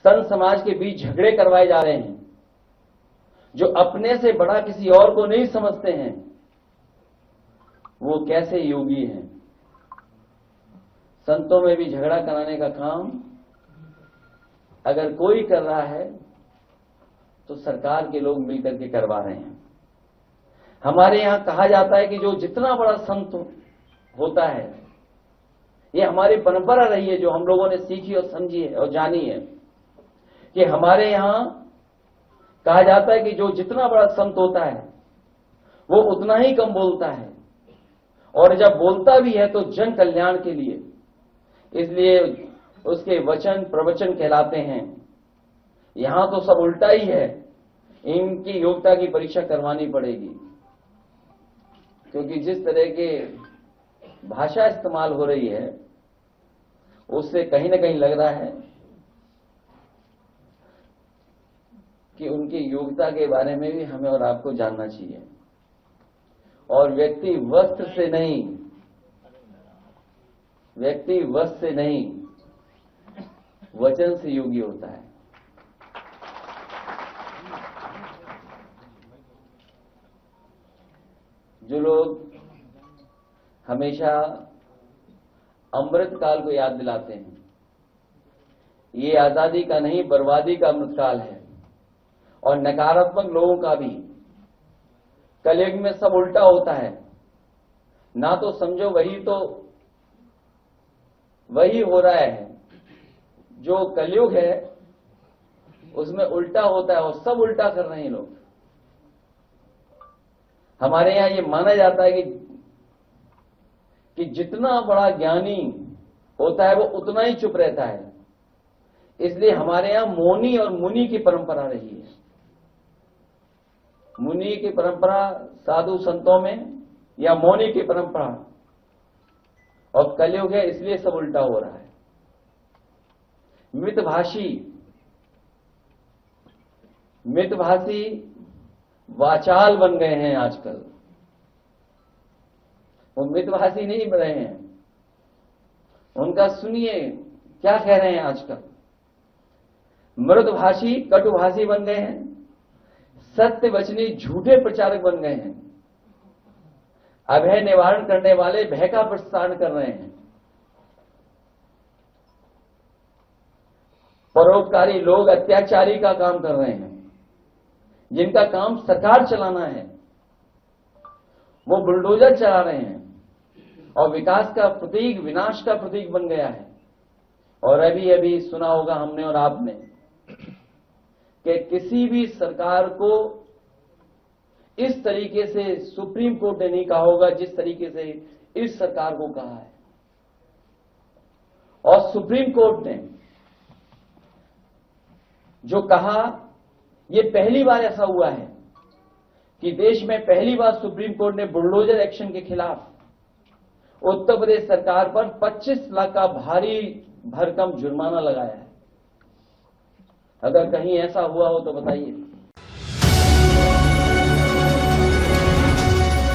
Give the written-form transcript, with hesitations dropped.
संत समाज के बीच झगड़े करवाए जा रहे हैं, जो अपने से बड़ा किसी और को नहीं समझते हैं, वो कैसे योगी हैं। संतों में भी झगड़ा कराने का काम अगर कोई कर रहा है तो सरकार के लोग मिलकर के करवा रहे हैं। हमारे यहां कहा जाता है कि जो जितना बड़ा संत होता है, ये हमारी परंपरा रही है जो हम लोगों ने सीखी और समझी है और जानी है, कि हमारे यहां कहा जाता है कि जो जितना बड़ा संत होता है वो उतना ही कम बोलता है, और जब बोलता भी है तो जन कल्याण के लिए, इसलिए उसके वचन प्रवचन कहलाते हैं। यहां तो सब उल्टा ही है, इनकी योग्यता की परीक्षा करवानी पड़ेगी, क्योंकि जिस तरह के भाषा इस्तेमाल हो रही है उससे कहीं ना कहीं लग रहा है कि उनकी योग्यता के बारे में भी हमें और आपको जानना चाहिए। और व्यक्ति वस्त्र से नहीं, व्यक्ति वस्त्र से नहीं, वचन से योगी होता है। जो लोग हमेशा अमृत काल को याद दिलाते हैं, ये आजादी का नहीं बर्बादी का अमृत काल है, और नकारात्मक लोगों का भी। कलयुग में सब उल्टा होता है, ना तो समझो वही हो रहा है, जो कलयुग है उसमें उल्टा होता है और सब उल्टा कर रहे हैं लोग। हमारे यहां ये माना जाता है कि जितना बड़ा ज्ञानी होता है वो उतना ही चुप रहता है, इसलिए हमारे यहां मौनी और मुनि की परंपरा रही है। मुनि की परंपरा साधु संतों में, या मौनी की परंपरा, और कलयुग है इसलिए सब उल्टा हो रहा है। मितभाषी वाचाल बन गए हैं आजकल। वो मितभाषी नहीं बन रहे हैं, उनका सुनिए क्या कह रहे हैं आजकल। मृदभाषी कटुभाषी बन गए हैं, सत्य वचनी झूठे प्रचारक बन गए हैं, अभय निवारण करने वाले भय का प्रसारण कर रहे हैं, परोपकारी लोग अत्याचारी का काम कर रहे हैं। जिनका काम सरकार चलाना है वो बुलडोजर चला रहे हैं, और विकास का प्रतीक विनाश का प्रतीक बन गया है। और अभी अभी सुना होगा हमने और आपने कि किसी भी सरकार को इस तरीके से सुप्रीम कोर्ट ने नहीं कहा होगा जिस तरीके से इस सरकार को कहा है। और सुप्रीम कोर्ट ने जो कहा, ये पहली बार ऐसा हुआ है कि देश में पहली बार सुप्रीम कोर्ट ने बुलडोजर एक्शन के खिलाफ उत्तर प्रदेश सरकार पर 25 लाख का भारी भरकम जुर्माना लगाया है। अगर कहीं ऐसा हुआ हो तो बताइए।